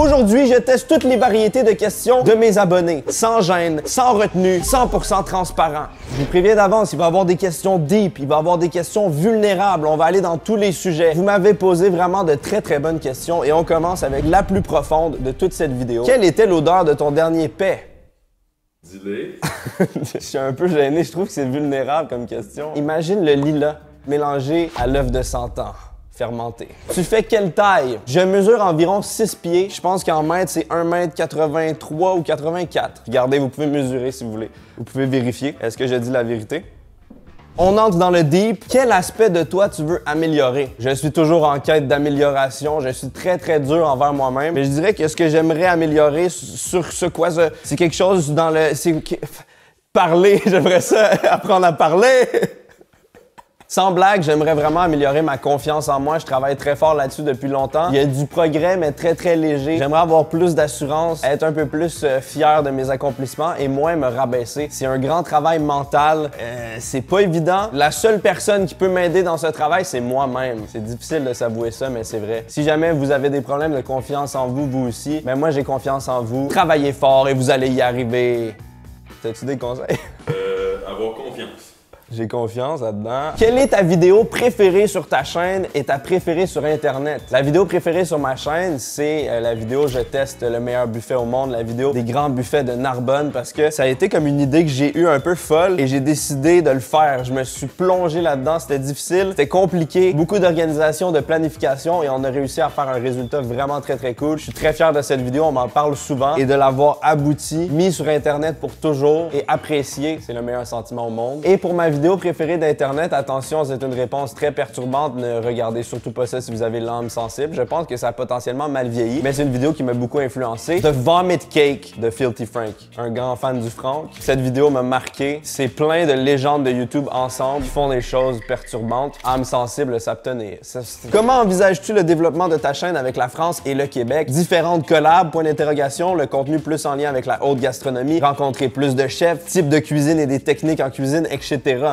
Aujourd'hui, je teste toutes les variétés de questions de mes abonnés, sans gêne, sans retenue, 100% transparent. Je vous préviens d'avance, il va y avoir des questions deep, il va y avoir des questions vulnérables, on va aller dans tous les sujets. Vous m'avez posé vraiment de très bonnes questions et on commence avec la plus profonde de toute cette vidéo. Quelle était l'odeur de ton dernier paix? Dis-le. Je suis un peu gêné, je trouve que c'est vulnérable comme question. Imagine le lilas mélangé à l'œuf de 100 ans. Fermenté. Tu fais quelle taille? Je mesure environ 6 pieds. Je pense qu'en mètres, c'est 1m83 ou 84. Regardez, vous pouvez mesurer si vous voulez. Vous pouvez vérifier. Est-ce que je dis la vérité? On entre dans le deep. Quel aspect de toi tu veux améliorer? Je suis toujours en quête d'amélioration. Je suis très dur envers moi-même. Mais je dirais que ce que j'aimerais améliorer sur ce quoi, c'est quelque chose dans le... Parler. J'aimerais ça apprendre à parler. Sans blague, j'aimerais vraiment améliorer ma confiance en moi. Je travaille très fort là-dessus depuis longtemps. Il y a du progrès, mais très léger. J'aimerais avoir plus d'assurance, être un peu plus fier de mes accomplissements et moins me rabaisser. C'est un grand travail mental. C'est pas évident. La seule personne qui peut m'aider dans ce travail, c'est moi-même. C'est difficile de s'avouer ça, mais c'est vrai. Si jamais vous avez des problèmes de confiance en vous, vous aussi, ben moi j'ai confiance en vous. Travaillez fort et vous allez y arriver. T'as-tu des conseils? Avoir confiance. J'ai confiance là-dedans. Quelle est ta vidéo préférée sur ta chaîne et ta préférée sur Internet? La vidéo préférée sur ma chaîne, c'est la vidéo « Je teste le meilleur buffet au monde », la vidéo des grands buffets de Narbonne, parce que ça a été comme une idée que j'ai eue un peu folle et j'ai décidé de le faire. Je me suis plongé là-dedans, c'était difficile, c'était compliqué, beaucoup d'organisation, de planification et on a réussi à faire un résultat vraiment très cool. Je suis très fier de cette vidéo, on m'en parle souvent et de l'avoir abouti, mis sur Internet pour toujours et apprécié, c'est le meilleur sentiment au monde. Et pour ma vidéo préférée d'Internet, attention, c'est une réponse très perturbante. Ne regardez surtout pas ça si vous avez l'âme sensible. Je pense que ça a potentiellement mal vieilli, mais c'est une vidéo qui m'a beaucoup influencé. The Vomit Cake de Filthy Frank, un grand fan du Frank. Cette vidéo m'a marqué. C'est plein de légendes de YouTube ensemble qui font des choses perturbantes. Âme sensible, ça peut tenir. Comment envisages-tu le développement de ta chaîne avec la France et le Québec? Différentes collabs, point d'interrogation, le contenu plus en lien avec la haute gastronomie, rencontrer plus de chefs, type de cuisine et des techniques en cuisine, etc.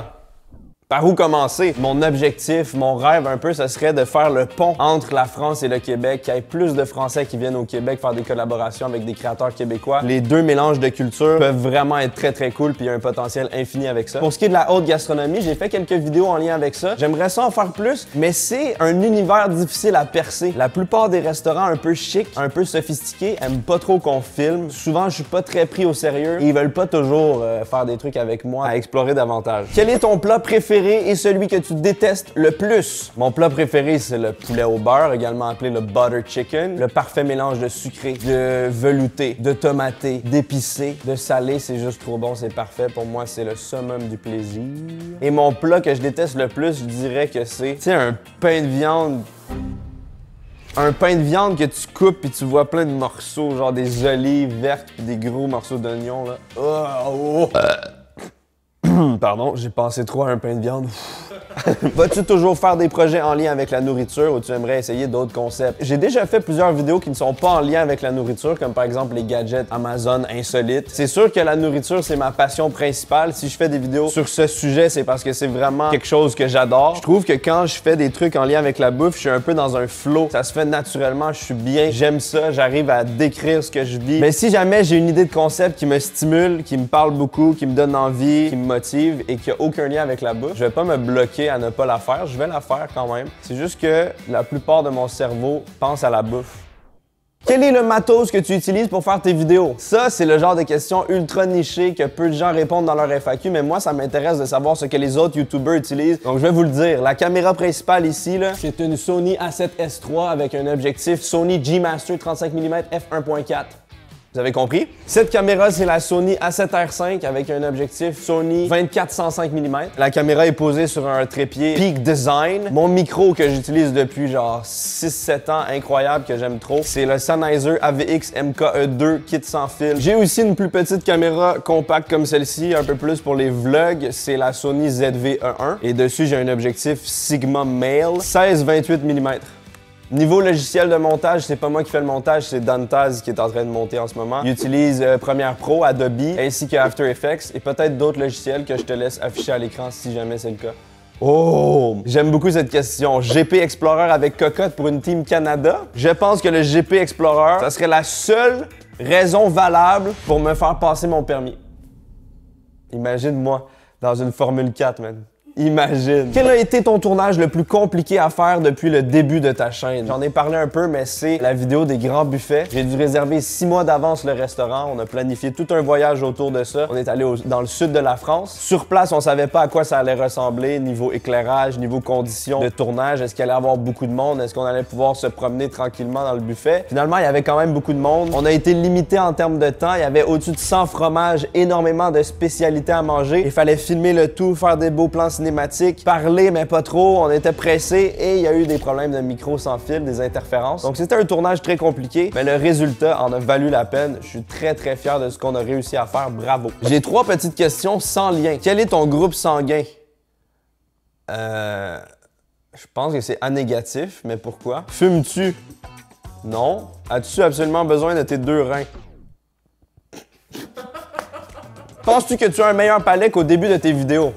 Par où commencer? Mon objectif, mon rêve un peu, ce serait de faire le pont entre la France et le Québec, qu'il y ait plus de Français qui viennent au Québec faire des collaborations avec des créateurs québécois. Les deux mélanges de cultures peuvent vraiment être très cool, puis il y a un potentiel infini avec ça. Pour ce qui est de la haute gastronomie, j'ai fait quelques vidéos en lien avec ça. J'aimerais ça en faire plus, mais c'est un univers difficile à percer. La plupart des restaurants un peu chics, un peu sophistiqués, aiment pas trop qu'on filme. Souvent, je suis pas très pris au sérieux et ils veulent pas toujours faire des trucs avec moi à explorer davantage. Quel est ton plat préféré et celui que tu détestes le plus? Mon plat préféré, c'est le poulet au beurre, également appelé le butter chicken. Le parfait mélange de sucré, de velouté, de tomaté, d'épicé, de salé, c'est juste trop bon, c'est parfait. Pour moi, c'est le summum du plaisir. Et mon plat que je déteste le plus, je dirais que c'est, tu sais, un pain de viande. Un pain de viande que tu coupes et tu vois plein de morceaux, genre des olives vertes et des gros morceaux d'oignons, là. Pardon, j'ai pensé trop à un pain de viande. Vas-tu toujours faire des projets en lien avec la nourriture ou tu aimerais essayer d'autres concepts? J'ai déjà fait plusieurs vidéos qui ne sont pas en lien avec la nourriture, comme par exemple les gadgets Amazon insolites. C'est sûr que la nourriture, c'est ma passion principale. Si je fais des vidéos sur ce sujet, c'est parce que c'est vraiment quelque chose que j'adore. Je trouve que quand je fais des trucs en lien avec la bouffe, je suis un peu dans un flow. Ça se fait naturellement, je suis bien, j'aime ça, j'arrive à décrire ce que je vis. Mais si jamais j'ai une idée de concept qui me stimule, qui me parle beaucoup, qui me donne envie, qui me motive et qui a aucun lien avec la bouffe, je vais pas me bloquer à ne pas la faire, je vais la faire quand même. C'est juste que la plupart de mon cerveau pense à la bouffe. Quel est le matos que tu utilises pour faire tes vidéos? Ça, c'est le genre de questions ultra nichées que peu de gens répondent dans leur FAQ, mais moi, ça m'intéresse de savoir ce que les autres YouTubers utilisent. Donc, je vais vous le dire. La caméra principale ici, là, c'est une Sony A7S III avec un objectif Sony G Master 35 mm f1.4. Vous avez compris? Cette caméra, c'est la Sony A7R5 avec un objectif Sony 24-105 mm. La caméra est posée sur un trépied Peak Design. Mon micro que j'utilise depuis genre 6-7 ans, incroyable, que j'aime trop, c'est le Sennheiser AVX MKE2 kit sans fil. J'ai aussi une plus petite caméra compacte comme celle-ci, un peu plus pour les vlogs. C'est la Sony ZV-E1. Et dessus, j'ai un objectif Sigma Male 16-28 mm. Niveau logiciel de montage, c'est pas moi qui fais le montage, c'est Dantaz qui est en train de monter en ce moment. Il utilise Premiere Pro, Adobe, ainsi que After Effects et peut-être d'autres logiciels que je te laisse afficher à l'écran si jamais c'est le cas. Oh! J'aime beaucoup cette question. GP Explorer avec cocotte pour une Team Canada? Je pense que le GP Explorer, ça serait la seule raison valable pour me faire passer mon permis. Imagine-moi dans une Formule 4, man. Imagine. Quel a été ton tournage le plus compliqué à faire depuis le début de ta chaîne? J'en ai parlé un peu, mais c'est la vidéo des grands buffets. J'ai dû réserver 6 mois d'avance le restaurant. On a planifié tout un voyage autour de ça. On est allé dans le sud de la France. Sur place, on savait pas à quoi ça allait ressembler, niveau éclairage, niveau conditions de tournage. Est-ce qu'il allait y avoir beaucoup de monde? Est-ce qu'on allait pouvoir se promener tranquillement dans le buffet? Finalement, il y avait quand même beaucoup de monde. On a été limité en termes de temps. Il y avait au-dessus de 100 fromages, énormément de spécialités à manger. Il fallait filmer le tout, faire des beaux plans cinématiques, parler mais pas trop, on était pressés et il y a eu des problèmes de micro sans fil, des interférences. Donc c'était un tournage très compliqué, mais le résultat en a valu la peine. Je suis très fier de ce qu'on a réussi à faire, bravo. J'ai 3 petites questions sans lien. Quel est ton groupe sanguin? Je pense que c'est A négatif, mais pourquoi? Fumes-tu? Non. As-tu absolument besoin de tes 2 reins? Penses-tu que tu as un meilleur palais qu'au début de tes vidéos?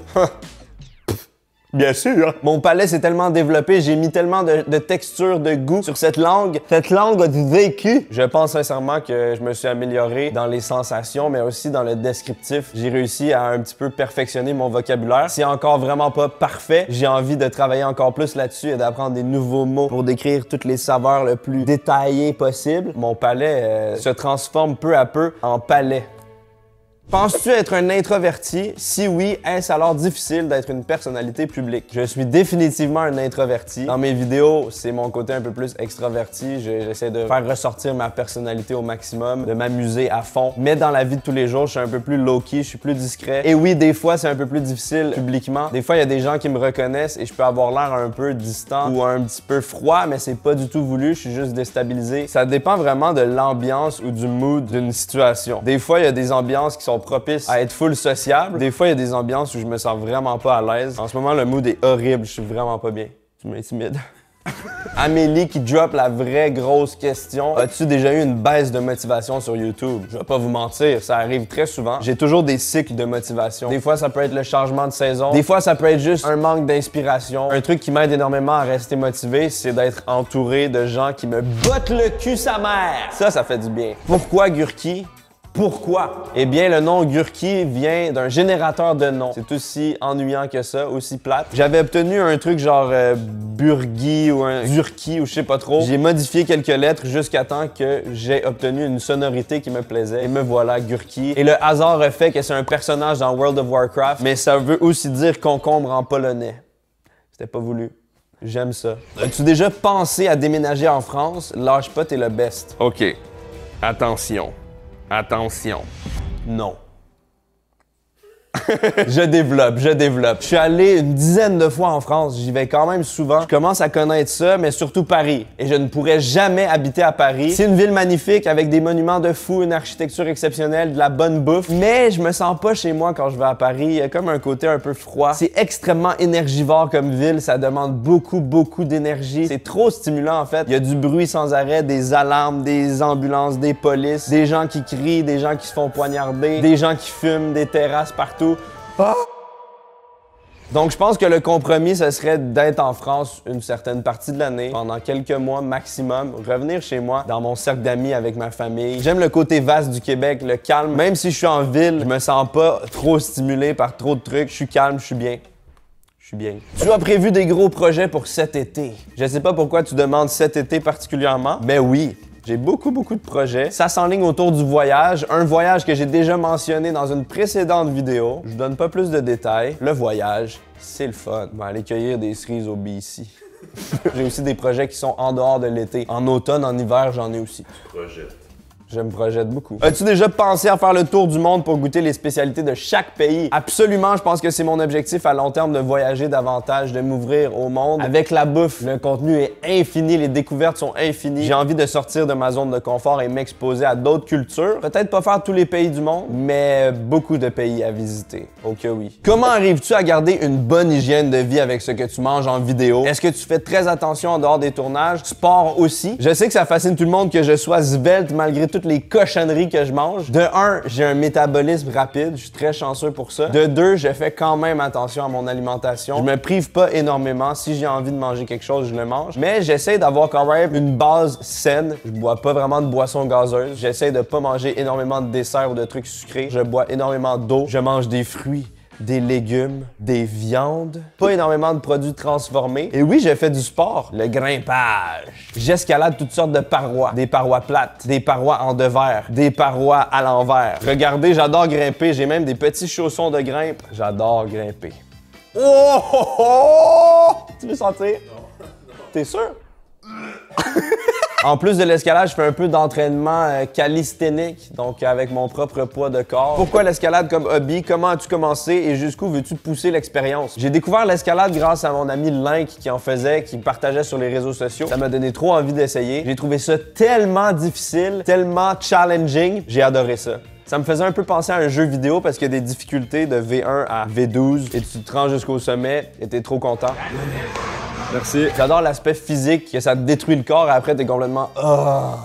Bien sûr. Mon palais s'est tellement développé, j'ai mis tellement de texture, de goût sur cette langue. Cette langue a du vécu. Je pense sincèrement que je me suis amélioré dans les sensations, mais aussi dans le descriptif. J'ai réussi à un petit peu perfectionner mon vocabulaire. C'est encore vraiment pas parfait. J'ai envie de travailler encore plus là-dessus et d'apprendre des nouveaux mots pour décrire toutes les saveurs le plus détaillées possible. Mon palais se transforme peu à peu en palais. Penses-tu être un introverti? Si oui, est-ce alors difficile d'être une personnalité publique? Je suis définitivement un introverti. Dans mes vidéos, c'est mon côté un peu plus extraverti. J'essaie de faire ressortir ma personnalité au maximum, de m'amuser à fond. Mais dans la vie de tous les jours, je suis un peu plus low-key, je suis plus discret. Et oui, des fois, c'est un peu plus difficile publiquement. Des fois, il y a des gens qui me reconnaissent et je peux avoir l'air un peu distant ou un petit peu froid, mais c'est pas du tout voulu, je suis juste déstabilisé. Ça dépend vraiment de l'ambiance ou du mood d'une situation. Des fois, il y a des ambiances qui sont propices à être full sociable. Des fois, il y a des ambiances où je me sens vraiment pas à l'aise. En ce moment, le mood est horrible, je suis vraiment pas bien. Tu m'intimides. Amélie qui drop la vraie grosse question. As-tu déjà eu une baisse de motivation sur YouTube? Je vais pas vous mentir, ça arrive très souvent. J'ai toujours des cycles de motivation. Des fois, ça peut être le changement de saison. Des fois, ça peut être juste un manque d'inspiration. Un truc qui m'aide énormément à rester motivé, c'est d'être entouré de gens qui me bottent le cul sa mère. Ça fait du bien. Pourquoi Gurki? Pourquoi? Eh bien, le nom Gurki vient d'un générateur de noms. C'est aussi ennuyant que ça, aussi plate. J'avais obtenu un truc genre Burgi ou un Zurki ou je sais pas trop. J'ai modifié quelques lettres jusqu'à temps que j'ai obtenu une sonorité qui me plaisait. Et me voilà, Gurki. Et le hasard a fait que c'est un personnage dans World of Warcraft, mais ça veut aussi dire concombre en polonais. C'était pas voulu. J'aime ça. As-tu déjà pensé à déménager en France? Lâche pas, t'es le best. OK. Attention. Attention. Non. Je développe. Je suis allé une dizaine de fois en France, j'y vais quand même souvent. Je commence à connaître ça, mais surtout Paris. Et je ne pourrais jamais habiter à Paris. C'est une ville magnifique avec des monuments de fou, une architecture exceptionnelle, de la bonne bouffe. Mais je me sens pas chez moi quand je vais à Paris. Il y a comme un côté un peu froid. C'est extrêmement énergivore comme ville, ça demande beaucoup d'énergie. C'est trop stimulant en fait. Il y a du bruit sans arrêt, des alarmes, des ambulances, des polices, des gens qui crient, des gens qui se font poignarder, des gens qui fument, des terrasses partout. Ah! Donc, je pense que le compromis, ce serait d'être en France une certaine partie de l'année, pendant quelques mois maximum, revenir chez moi, dans mon cercle d'amis avec ma famille. J'aime le côté vaste du Québec, le calme. Même si je suis en ville, je me sens pas trop stimulé par trop de trucs. Je suis calme, je suis bien. Je suis bien. Tu as prévu des gros projets pour cet été. Je sais pas pourquoi tu demandes cet été particulièrement, mais oui. J'ai beaucoup de projets. Ça s'enligne autour du voyage, un voyage que j'ai déjà mentionné dans une précédente vidéo. Je vous donne pas plus de détails. Le voyage, c'est le fun. On va aller cueillir des cerises au BC. J'ai aussi des projets qui sont en dehors de l'été. En automne, en hiver, j'en ai aussi. Projet. Je me projette beaucoup. As-tu déjà pensé à faire le tour du monde pour goûter les spécialités de chaque pays? Absolument, je pense que c'est mon objectif à long terme de voyager davantage, de m'ouvrir au monde. Avec la bouffe, le contenu est infini, les découvertes sont infinies. J'ai envie de sortir de ma zone de confort et m'exposer à d'autres cultures. Peut-être pas faire tous les pays du monde, mais beaucoup de pays à visiter. Ok oui. Comment arrives-tu à garder une bonne hygiène de vie avec ce que tu manges en vidéo? Est-ce que tu fais très attention en dehors des tournages? Sport aussi. Je sais que ça fascine tout le monde que je sois svelte malgré toutes toutes les cochonneries que je mange. De un, j'ai un métabolisme rapide, je suis très chanceux pour ça. De deux, je fais quand même attention à mon alimentation. Je me prive pas énormément. Si j'ai envie de manger quelque chose, je le mange. Mais j'essaie d'avoir quand même une base saine. Je bois pas vraiment de boissons gazeuses. J'essaie de pas manger énormément de desserts ou de trucs sucrés. Je bois énormément d'eau. Je mange des fruits, des légumes, des viandes, pas énormément de produits transformés. Et oui, j'ai fait du sport, le grimpage. J'escalade toutes sortes de parois, des parois plates, des parois en devers, des parois à l'envers. Regardez, j'adore grimper, j'ai même des petits chaussons de grimpe. J'adore grimper. Oh, oh, oh! Tu veux sentir? Non. T'es sûr? En plus de l'escalade, je fais un peu d'entraînement calisthénique, donc avec mon propre poids de corps. Pourquoi l'escalade comme hobby? Comment as-tu commencé et jusqu'où veux-tu pousser l'expérience? J'ai découvert l'escalade grâce à mon ami Link qui en faisait, qui partageait sur les réseaux sociaux. Ça m'a donné trop envie d'essayer. J'ai trouvé ça tellement difficile, tellement challenging. J'ai adoré ça. Ça me faisait un peu penser à un jeu vidéo parce qu'il y a des difficultés de V1 à V12 et tu te rends jusqu'au sommet et t'es trop content. Merci. J'adore l'aspect physique, que ça te détruit le corps et après t'es complètement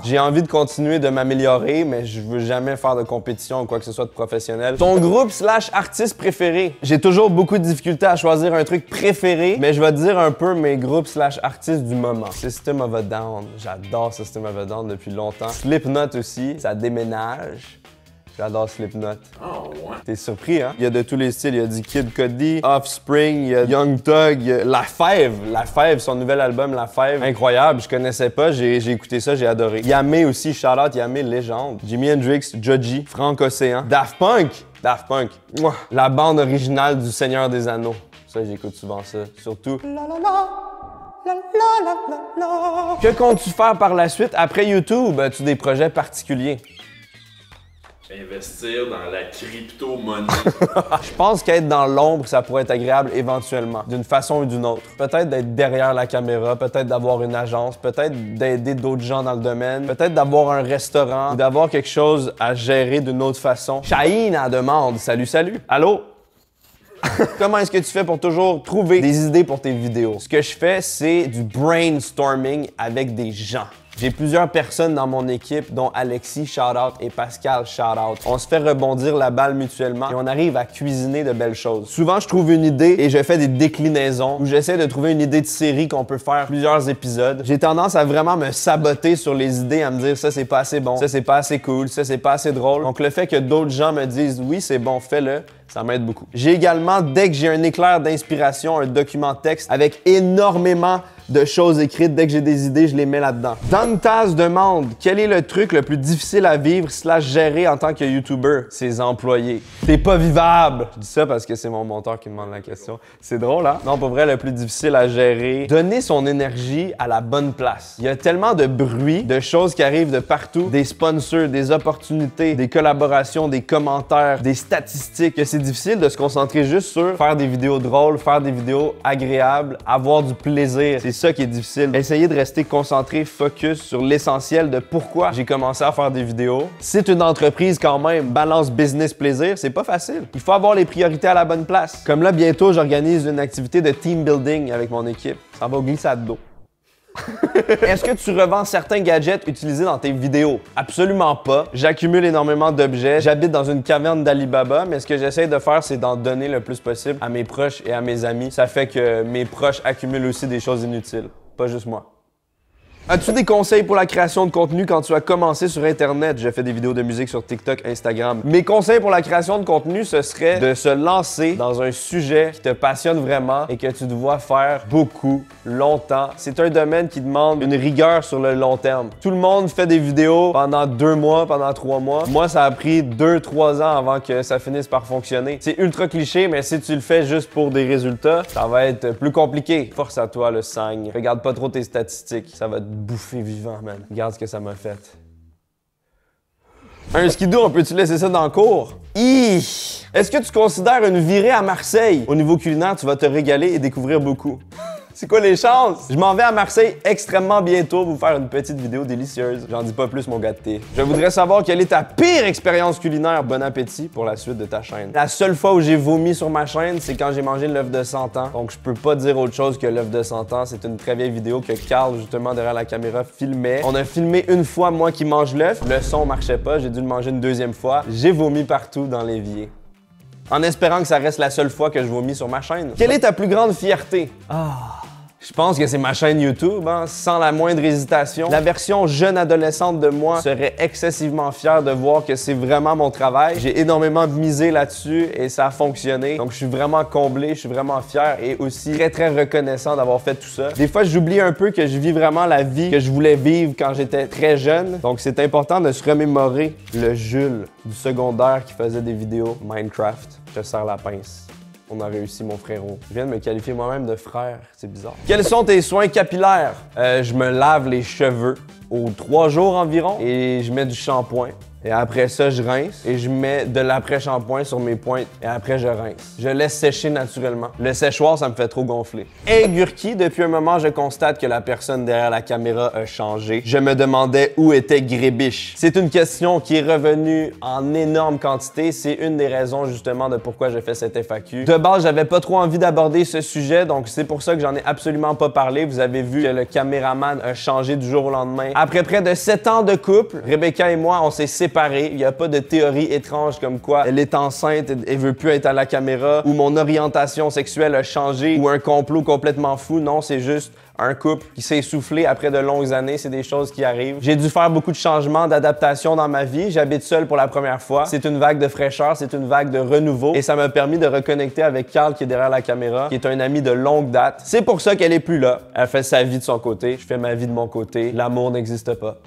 J'ai envie de continuer de m'améliorer, mais je veux jamais faire de compétition ou quoi que ce soit de professionnel. Ton groupe / artiste préféré? J'ai toujours beaucoup de difficultés à choisir un truc préféré, mais je vais te dire un peu mes groupes / artistes du moment. System of a Down. J'adore System of a Down depuis longtemps. Slipknot aussi, ça déménage. J'adore Slipknot. Oh, ouais. T'es surpris, hein? Il y a de tous les styles. Il y a du Kid Cudi, Offspring, il y a Young Thug, La Fève. La Fève, son nouvel album, La Fève. Incroyable, je connaissais pas, j'ai écouté ça, j'ai adoré. Yamé aussi, shout-out Yamé, légende. Jimi Hendrix, Joji, Frank Océan. Daft Punk. Daft Punk. Mouah. La bande originale du Seigneur des Anneaux. Ça, j'écoute souvent ça. Surtout. Que comptes-tu faire par la suite après YouTube? As-tu des projets particuliers? Investir dans la crypto-monnaie. Je pense qu'être dans l'ombre, ça pourrait être agréable éventuellement, d'une façon ou d'une autre. Peut-être d'être derrière la caméra, peut-être d'avoir une agence, peut-être d'aider d'autres gens dans le domaine, peut-être d'avoir un restaurant ou d'avoir quelque chose à gérer d'une autre façon. Shaheen en demande. Salut, salut. Allô? Comment est-ce que tu fais pour toujours trouver des idées pour tes vidéos? Ce que je fais, c'est du brainstorming avec des gens. J'ai plusieurs personnes dans mon équipe, dont Alexis, shout-out, et Pascal, shout-out. On se fait rebondir la balle mutuellement et on arrive à cuisiner de belles choses. Souvent, je trouve une idée et je fais des déclinaisons où j'essaie de trouver une idée de série qu'on peut faire plusieurs épisodes. J'ai tendance à vraiment me saboter sur les idées, à me dire ça c'est pas assez bon, ça c'est pas assez cool, ça c'est pas assez drôle. Donc le fait que d'autres gens me disent oui c'est bon, fais-le, ça m'aide beaucoup. J'ai également, dès que j'ai un éclair d'inspiration, un document texte avec énormément de choses écrites. Dès que j'ai des idées, je les mets là-dedans. Dantaz demande quel est le truc le plus difficile à vivre / gérer en tant que YouTuber? Ses employés. T'es pas vivable! Je dis ça parce que c'est mon monteur qui me demande la question. C'est drôle, hein? Non, pour vrai, le plus difficile à gérer. Donner son énergie à la bonne place. Il y a tellement de bruit, de choses qui arrivent de partout, des sponsors, des opportunités, des collaborations, des commentaires, des statistiques, que c'est difficile de se concentrer juste sur faire des vidéos drôles, faire des vidéos agréables, avoir du plaisir. C'est ça qui est difficile. Essayez de rester concentré, focus sur l'essentiel de pourquoi j'ai commencé à faire des vidéos. C'est une entreprise quand même, balance business-plaisir, c'est pas facile. Il faut avoir les priorités à la bonne place. Comme là, bientôt, j'organise une activité de team building avec mon équipe. Ça va au glissade d'eau. Est-ce que tu revends certains gadgets utilisés dans tes vidéos? Absolument pas. J'accumule énormément d'objets. J'habite dans une caverne d'Alibaba, mais ce que j'essaie de faire, c'est d'en donner le plus possible à mes proches et à mes amis. Ça fait que mes proches accumulent aussi des choses inutiles. Pas juste moi. As-tu des conseils pour la création de contenu quand tu as commencé sur Internet? Je fais des vidéos de musique sur TikTok, Instagram. Mes conseils pour la création de contenu, ce serait de se lancer dans un sujet qui te passionne vraiment et que tu dois faire beaucoup, longtemps. C'est un domaine qui demande une rigueur sur le long terme. Tout le monde fait des vidéos pendant 2 mois, pendant 3 mois. Moi, ça a pris 2-3 ans avant que ça finisse par fonctionner. C'est ultra cliché, mais si tu le fais juste pour des résultats, ça va être plus compliqué. Force à toi, le sang. Regarde pas trop tes statistiques. Ça va te bouffer vivant, man. Regarde ce que ça m'a fait. Un skidoo, on peut-tu laisser ça dans le cours? Est-ce que tu considères une virée à Marseille? Au niveau culinaire, tu vas te régaler et découvrir beaucoup. C'est quoi les chances? Je m'en vais à Marseille extrêmement bientôt vous faire une petite vidéo délicieuse. J'en dis pas plus, mon gars de thé. Je voudrais savoir quelle est ta pire expérience culinaire. Bon appétit pour la suite de ta chaîne. La seule fois où j'ai vomi sur ma chaîne, c'est quand j'ai mangé l'œuf de 100 ans. Donc, je peux pas dire autre chose que l'œuf de 100 ans. C'est une très vieille vidéo que Carl, justement, derrière la caméra, filmait. On a filmé une fois, moi qui mange l'œuf. Le son marchait pas. J'ai dû le manger une deuxième fois. J'ai vomi partout dans l'évier. En espérant que ça reste la seule fois que je vomis sur ma chaîne. Quelle est ta plus grande fierté? Je pense que c'est ma chaîne YouTube, hein, sans la moindre hésitation. La version jeune adolescente de moi serait excessivement fière de voir que c'est vraiment mon travail. J'ai énormément misé là-dessus et ça a fonctionné. Donc je suis vraiment comblé, je suis vraiment fier et aussi très reconnaissant d'avoir fait tout ça. Des fois, j'oublie un peu que je vis vraiment la vie que je voulais vivre quand j'étais très jeune. Donc c'est important de se remémorer le Jules du secondaire qui faisait des vidéos Minecraft. Je te sers la pince. On a réussi, mon frérot. Je viens de me qualifier moi-même de frère. C'est bizarre. Quels sont tes soins capillaires? Je me lave les cheveux aux 3 jours environ et je mets du shampoing. Et après ça, je rince et je mets de l'après-shampoing sur mes pointes et après, je rince. Je laisse sécher naturellement. Le séchoir, ça me fait trop gonfler. Hey Gurki, depuis un moment, je constate que la personne derrière la caméra a changé. Je me demandais où était Grébiche. C'est une question qui est revenue en énorme quantité. C'est une des raisons justement de pourquoi j'ai fait cette FAQ. De base, j'avais pas trop envie d'aborder ce sujet, donc c'est pour ça que j'en ai absolument pas parlé. Vous avez vu que le caméraman a changé du jour au lendemain. Après près de 7 ans de couple, Rebecca et moi, on s'est séparés. Il n'y a pas de théorie étrange comme quoi elle est enceinte et veut plus être à la caméra ou mon orientation sexuelle a changé ou un complot complètement fou. Non, c'est juste un couple qui s'est essoufflé après de longues années. C'est des choses qui arrivent. J'ai dû faire beaucoup de changements, d'adaptation dans ma vie. J'habite seul pour la première fois. C'est une vague de fraîcheur, c'est une vague de renouveau et ça m'a permis de reconnecter avec Carl qui est derrière la caméra, qui est un ami de longue date. C'est pour ça qu'elle est plus là. Elle fait sa vie de son côté. Je fais ma vie de mon côté. L'amour n'existe pas.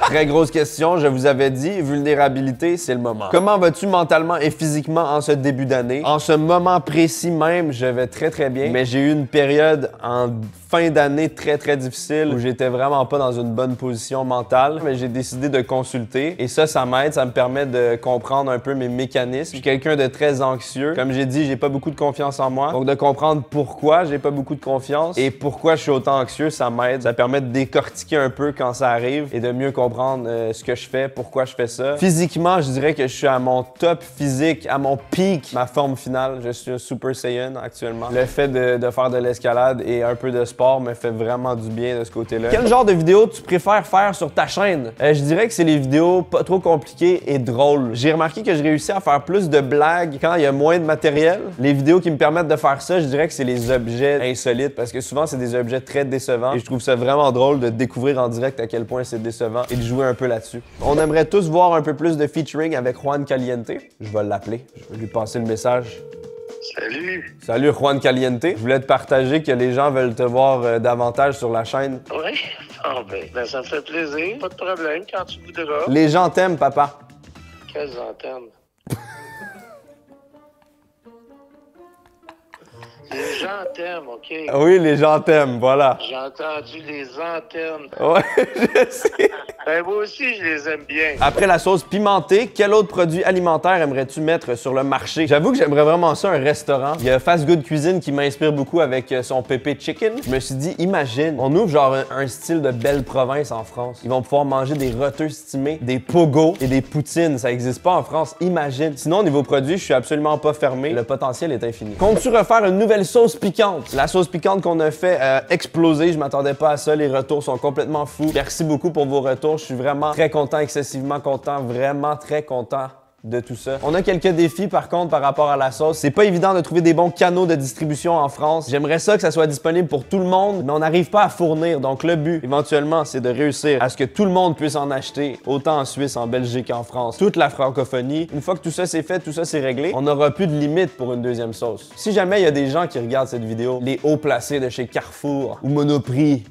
Très grosse question, je vous avais dit, vulnérabilité, c'est le moment. Comment vas-tu mentalement et physiquement en ce début d'année? En ce moment précis même, je vais très bien, mais j'ai eu une période en fin d'année très difficile où j'étais vraiment pas dans une bonne position mentale, mais j'ai décidé de consulter et ça m'aide, ça me permet de comprendre un peu mes mécanismes. Je suis quelqu'un de très anxieux. Comme j'ai dit, j'ai pas beaucoup de confiance en moi, donc de comprendre pourquoi j'ai pas beaucoup de confiance et pourquoi je suis autant anxieux, ça m'aide. Ça permet de décortiquer un peu quand ça arrive et de mieux comprendre ce que je fais, pourquoi je fais ça. Physiquement, je dirais que je suis à mon top physique, à mon pic, ma forme finale. Je suis un Super Saiyan actuellement. Le fait de faire de l'escalade et un peu de sport me fait vraiment du bien de ce côté-là. Quel genre de vidéo tu préfères faire sur ta chaîne? Je dirais que c'est les vidéos pas trop compliquées et drôles. J'ai remarqué que je réussis à faire plus de blagues quand il y a moins de matériel. Les vidéos qui me permettent de faire ça, je dirais que c'est les objets insolites parce que souvent, c'est des objets très décevants et je trouve ça vraiment drôle de découvrir en direct à quel point c'est décevant et de jouer un peu là-dessus. On aimerait tous voir un peu plus de featuring avec Juan Caliente. Je vais l'appeler. Je vais lui passer le message. Salut! Salut Juan Caliente. Je voulais te partager que les gens veulent te voir davantage sur la chaîne. Oui? Ah ben, ça me fait plaisir. Pas de problème quand tu voudras. Les gens t'aiment, papa. Quelles antennes? Les gens t'aiment, OK? Oui, les gens t'aiment, voilà. J'ai entendu les antennes. Ouais, je sais. Ben moi aussi, je les aime bien. Après la sauce pimentée, quel autre produit alimentaire aimerais-tu mettre sur le marché? J'avoue que j'aimerais vraiment ça, un restaurant. Il y a Fast Good Cuisine qui m'inspire beaucoup avec son pépé chicken. Je me suis dit, imagine, on ouvre genre un style de belle province en France. Ils vont pouvoir manger des roteux stimés, des pogos et des poutines. Ça existe pas en France, imagine. Sinon, au niveau produit, je suis absolument pas fermé. Le potentiel est infini. Comptes-tu refaire une nouvelle sauce piquante? La sauce piquante qu'on a fait exploser, je m'attendais pas à ça. Les retours sont complètement fous. Merci beaucoup pour vos retours. Je suis vraiment très content, excessivement content, vraiment très content de tout ça. On a quelques défis par contre par rapport à la sauce. C'est pas évident de trouver des bons canaux de distribution en France. J'aimerais ça que ça soit disponible pour tout le monde, mais on n'arrive pas à fournir. Donc le but, éventuellement, c'est de réussir à ce que tout le monde puisse en acheter, autant en Suisse, en Belgique, en France, toute la francophonie. Une fois que tout ça c'est fait, tout ça c'est réglé, on n'aura plus de limite pour une deuxième sauce. Si jamais il y a des gens qui regardent cette vidéo, les hauts placés de chez Carrefour ou Monoprix,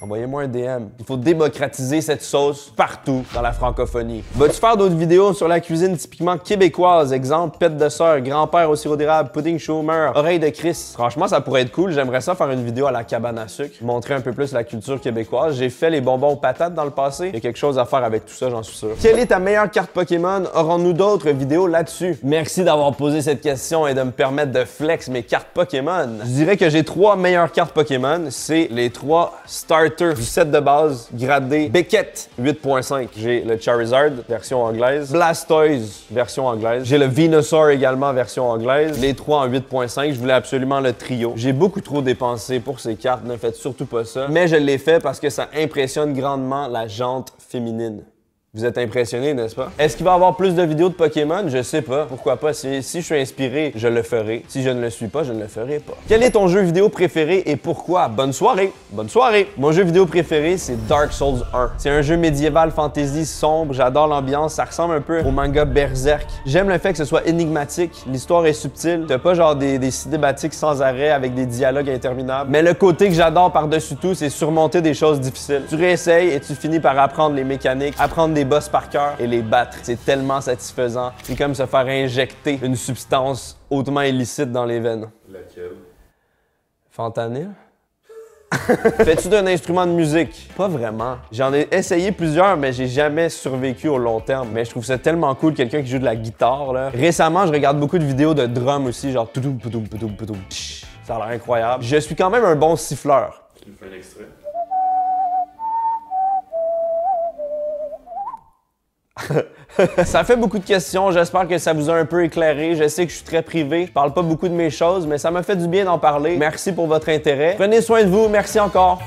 Envoyez-moi un DM. Il faut démocratiser cette sauce partout dans la francophonie. Vas-tu faire d'autres vidéos sur la cuisine typiquement québécoise? Exemple, pète de sœur, grand-père au sirop d'érable, pudding chômeur, oreille de Chris. Franchement, ça pourrait être cool. J'aimerais ça faire une vidéo à la cabane à sucre, montrer un peu plus la culture québécoise. J'ai fait les bonbons aux patates dans le passé. Il y a quelque chose à faire avec tout ça, j'en suis sûr. Quelle est ta meilleure carte Pokémon? Aurons-nous d'autres vidéos là-dessus? Merci d'avoir posé cette question et de me permettre de flex mes cartes Pokémon. Je dirais que j'ai 3 meilleures cartes Pokémon. C'est les 3 starters du set de base gradé Beckett 8.5. J'ai le Charizard, version anglaise. Blastoise, version anglaise. J'ai le Venusaur également, version anglaise. Les 3 en 8.5. Je voulais absolument le trio. J'ai beaucoup trop dépensé pour ces cartes. Ne faites surtout pas ça. Mais je l'ai fait parce que ça impressionne grandement la jante féminine. Vous êtes impressionné, n'est-ce pas? Est-ce qu'il va y avoir plus de vidéos de Pokémon? Je sais pas. Pourquoi pas? Si je suis inspiré, je le ferai. Si je ne le suis pas, je ne le ferai pas. Quel est ton jeu vidéo préféré et pourquoi? Bonne soirée! Bonne soirée! Mon jeu vidéo préféré, c'est Dark Souls 1. C'est un jeu médiéval fantasy sombre. J'adore l'ambiance. Ça ressemble un peu au manga Berserk. J'aime le fait que ce soit énigmatique. L'histoire est subtile. T'as pas genre des cinématiques sans arrêt avec des dialogues interminables. Mais le côté que j'adore par-dessus tout, c'est surmonter des choses difficiles. Tu réessayes et tu finis par apprendre les mécaniques, apprendre des boss par cœur et les battre. C'est tellement satisfaisant. C'est comme se faire injecter une substance hautement illicite dans les veines. Laquelle? Fentanyl? Fais-tu d'un instrument de musique? Pas vraiment. J'en ai essayé plusieurs, mais j'ai jamais survécu au long terme. Mais je trouve ça tellement cool, quelqu'un qui joue de la guitare, là. Récemment, je regarde beaucoup de vidéos de drum aussi, genre toudoum, poudoum, poudoum, poudoum. Ça a l'air incroyable. Je suis quand même un bon siffleur. Tu nous fais un extrait? Ça fait beaucoup de questions, j'espère que ça vous a un peu éclairé. Je sais que je suis très privé, je parle pas beaucoup de mes choses, mais ça m'a fait du bien d'en parler. Merci pour votre intérêt. Prenez soin de vous, merci encore.